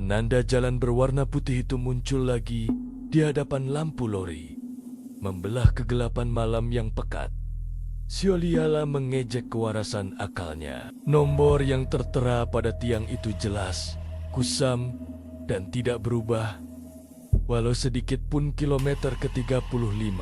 Penanda jalan berwarna putih itu muncul lagi di hadapan lampu lori, membelah kegelapan malam yang pekat. Sioliala mengejek kewarasan akalnya. Nomor yang tertera pada tiang itu jelas, kusam, dan tidak berubah, walau sedikit pun kilometer ke-35.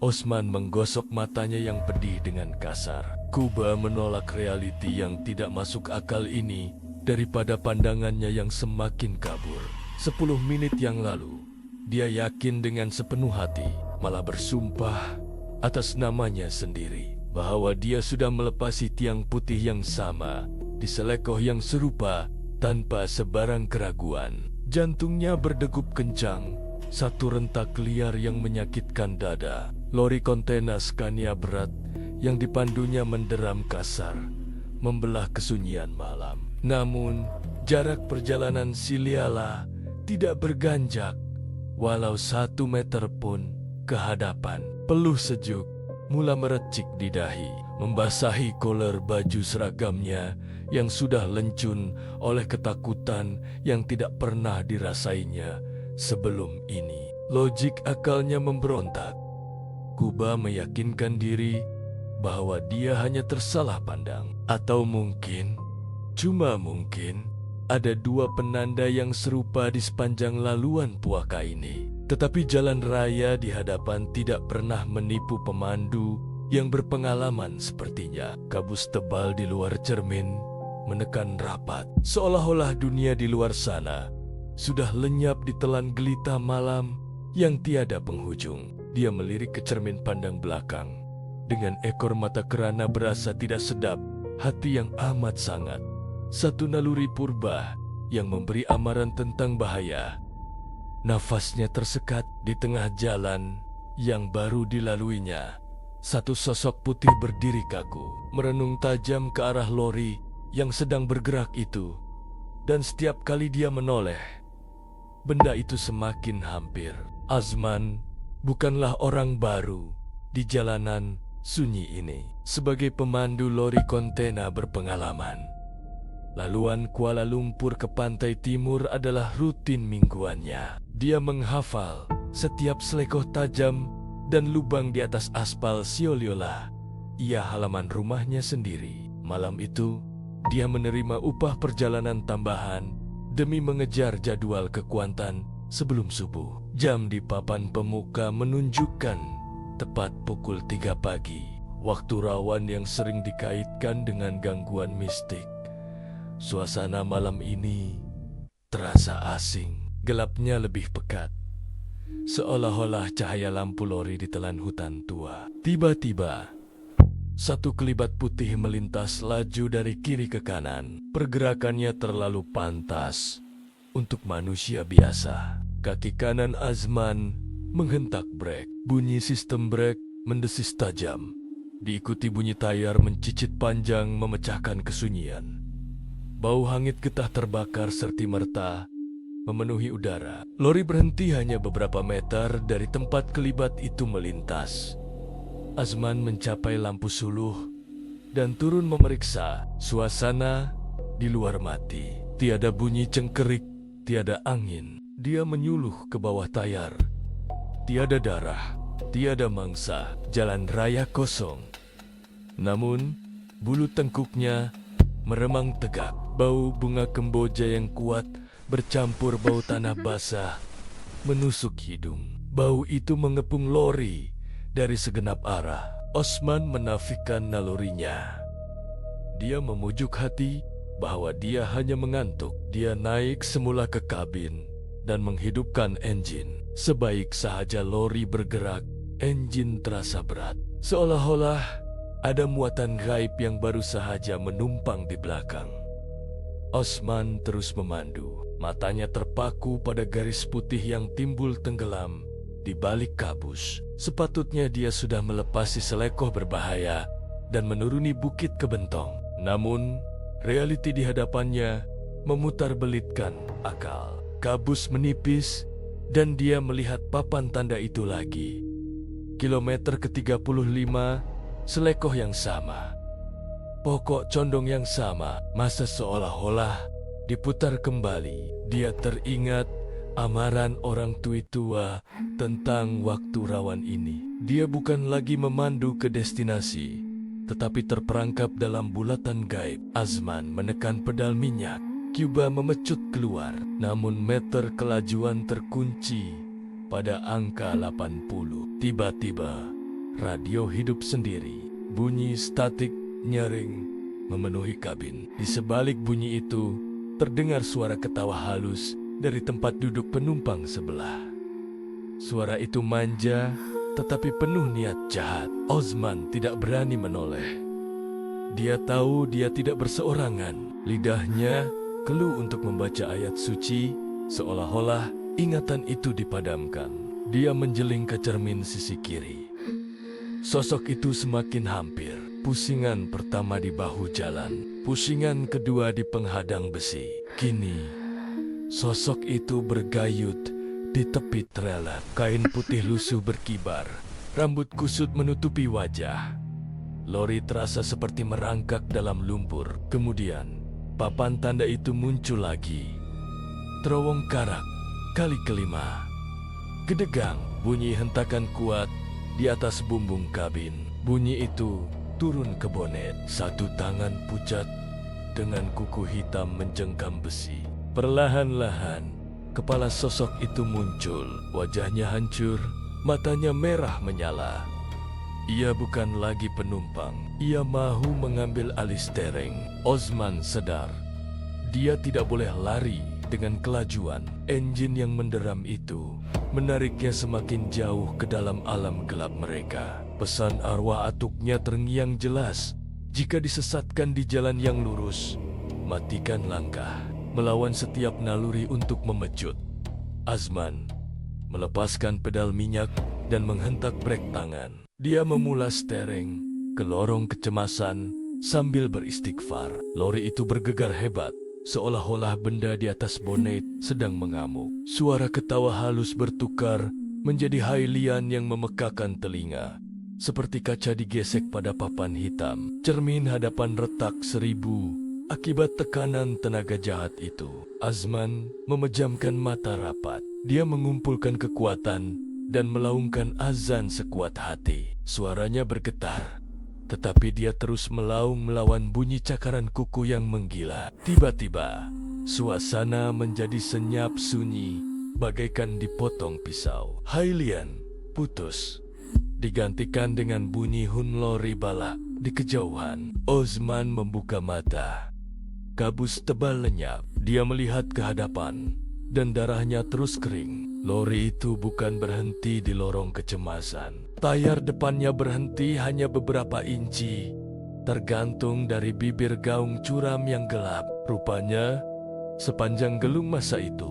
Osman menggosok matanya yang pedih dengan kasar. Kuba menolak realiti yang tidak masuk akal ini daripada pandangannya yang semakin kabur. 10 menit yang lalu, dia yakin dengan sepenuh hati, malah bersumpah atas namanya sendiri, bahwa dia sudah melepasi tiang putih yang sama di selekoh yang serupa tanpa sebarang keraguan. Jantungnya berdegup kencang, satu rentak liar yang menyakitkan dada. Lori kontainer Scania berat yang dipandunya menderam kasar, membelah kesunyian malam. Namun, jarak perjalanan Sioliala tidak berganjak, walau 1 meter pun ke hadapan. Peluh sejuk mula merecik di dahi, membasahi koler baju seragamnya yang sudah lencun oleh ketakutan yang tidak pernah dirasainya sebelum ini. Logik akalnya memberontak. Kuba meyakinkan diri bahwa dia hanya tersalah pandang. Atau mungkin, cuma mungkin, ada 2 penanda yang serupa di sepanjang laluan puaka ini. Tetapi jalan raya di hadapan tidak pernah menipu pemandu yang berpengalaman sepertinya. Kabus tebal di luar cermin menekan rapat, seolah-olah dunia di luar sana sudah lenyap di telan gelita malam yang tiada penghujung. Dia melirik ke cermin pandang belakang. Dengan ekor mata kerana berasa tidak sedap, hati yang amat sangat. Satu naluri purba yang memberi amaran tentang bahaya. Nafasnya tersekat di tengah jalan yang baru dilaluinya. Satu sosok putih berdiri kaku, merenung tajam ke arah lori yang sedang bergerak itu. Dan setiap kali dia menoleh, benda itu semakin hampir. Azman bukanlah orang baru di jalanan sunyi ini. Sebagai pemandu lori kontena berpengalaman, laluan Kuala Lumpur ke pantai timur adalah rutin mingguannya. Dia menghafal setiap selekoh tajam dan lubang di atas aspal Sioliala. Ia halaman rumahnya sendiri. Malam itu, dia menerima upah perjalanan tambahan demi mengejar jadwal ke Kuantan sebelum subuh. Jam di papan pemuka menunjukkan tepat pukul 3 pagi. Waktu rawan yang sering dikaitkan dengan gangguan mistik. Suasana malam ini terasa asing. Gelapnya lebih pekat, seolah-olah cahaya lampu lori ditelan hutan tua. Tiba-tiba, satu kelibat putih melintas laju dari kiri ke kanan. Pergerakannya terlalu pantas untuk manusia biasa. Kaki kanan Azman menghentak brek. Bunyi sistem brek mendesis tajam, diikuti bunyi tayar mencicit panjang memecahkan kesunyian. Bau hangit getah terbakar serti merta memenuhi udara. Lori berhenti hanya beberapa meter dari tempat kelibat itu melintas. Azman mencapai lampu suluh dan turun memeriksa. Suasana di luar mati. Tiada bunyi cengkerik, tiada angin. Dia menyuluh ke bawah tayar. Tiada darah, tiada mangsa. Jalan raya kosong. Namun, bulu tengkuknya meremang tegak. Bau bunga kemboja yang kuat bercampur bau tanah basah menusuk hidung. Bau itu mengepung lori dari segenap arah. Osman menafikan nalurinya. Dia memujuk hati bahwa dia hanya mengantuk. Dia naik semula ke kabin dan menghidupkan enjin. Sebaik sahaja lori bergerak, enjin terasa berat. Seolah-olah ada muatan gaib yang baru sahaja menumpang di belakang. Osman terus memandu. Matanya terpaku pada garis putih yang timbul tenggelam di balik kabus. Sepatutnya dia sudah melepasi selekoh berbahaya dan menuruni bukit kebentong. Namun, realiti di hadapannya memutarbelitkan akal. Kabus menipis dan dia melihat papan tanda itu lagi. Kilometer ke-35, selekoh yang sama. Pokok condong yang sama. Masa seolah-olah diputar kembali. Dia teringat amaran orang tua tentang waktu rawan ini. Dia bukan lagi memandu ke destinasi, tetapi terperangkap dalam bulatan gaib. Azman menekan pedal minyak. Cuba memecut keluar, namun meter kelajuan terkunci pada angka 80. Tiba-tiba, radio hidup sendiri. Bunyi statik nyaring memenuhi kabin. Di sebalik bunyi itu, terdengar suara ketawa halus dari tempat duduk penumpang sebelah. Suara itu manja, tetapi penuh niat jahat. Osman tidak berani menoleh. Dia tahu dia tidak berseorangan. Lidahnya keluh untuk membaca ayat suci, seolah-olah ingatan itu dipadamkan. Dia menjeling ke cermin sisi kiri. Sosok itu semakin hampir. Pusingan pertama di bahu jalan, pusingan kedua di penghadang besi. Kini, sosok itu bergayut di tepi trailer. Kain putih lusuh berkibar, rambut kusut menutupi wajah. Lori terasa seperti merangkak dalam lumpur. Kemudian, papan tanda itu muncul lagi. Terowong karak, kali kelima. Gedegang, bunyi hentakan kuat di atas bumbung kabin. Bunyi itu turun ke bonet. Satu tangan pucat dengan kuku hitam menjengkam besi. Perlahan-lahan, kepala sosok itu muncul. Wajahnya hancur, matanya merah menyala. Ia bukan lagi penumpang. Ia mahu mengambil alih steering. Osman sadar, dia tidak boleh lari dengan kelajuan. Enjin yang menderam itu menariknya semakin jauh ke dalam alam gelap mereka. Pesan arwah atuknya terngiang jelas. Jika disesatkan di jalan yang lurus, matikan langkah. Melawan setiap naluri untuk memecut. Azman melepaskan pedal minyak dan menghentak brek tangan. Dia memula steering ke lorong kecemasan sambil beristighfar. Lori itu bergegar hebat, seolah-olah benda di atas bonet sedang mengamuk. Suara ketawa halus bertukar menjadi hailian yang memekakan telinga. Seperti kaca digesek pada papan hitam. Cermin hadapan retak 1000 akibat tekanan tenaga jahat itu. Azman memejamkan mata rapat. Dia mengumpulkan kekuatan dan melaungkan azan sekuat hati. Suaranya bergetar, tetapi dia terus melaung melawan bunyi cakaran kuku yang menggila. Tiba-tiba, suasana menjadi senyap sunyi, bagaikan dipotong pisau. Hailian putus, digantikan dengan bunyi hunlori balak di kejauhan. Osman membuka mata. Kabus tebal lenyap. Dia melihat ke hadapan, dan darahnya terus kering. Lori itu bukan berhenti di lorong kecemasan. Tayar depannya berhenti hanya beberapa inci, tergantung dari bibir gaung curam yang gelap. Rupanya, sepanjang gelung masa itu,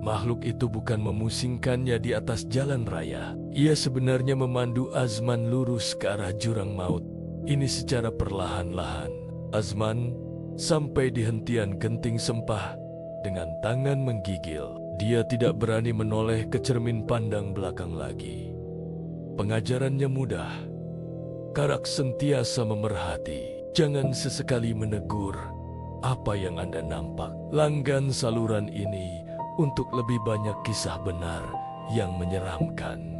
makhluk itu bukan memusingkannya di atas jalan raya. Ia sebenarnya memandu Azman lurus ke arah jurang maut. Ini secara perlahan-lahan. Azman sampai di hentian genting sempah dengan tangan menggigil. Dia tidak berani menoleh ke cermin pandang belakang lagi. Pengajarannya mudah. Karak sentiasa memerhati. Jangan sesekali menegur apa yang Anda nampak. Langgan saluran ini untuk lebih banyak kisah benar yang menyeramkan.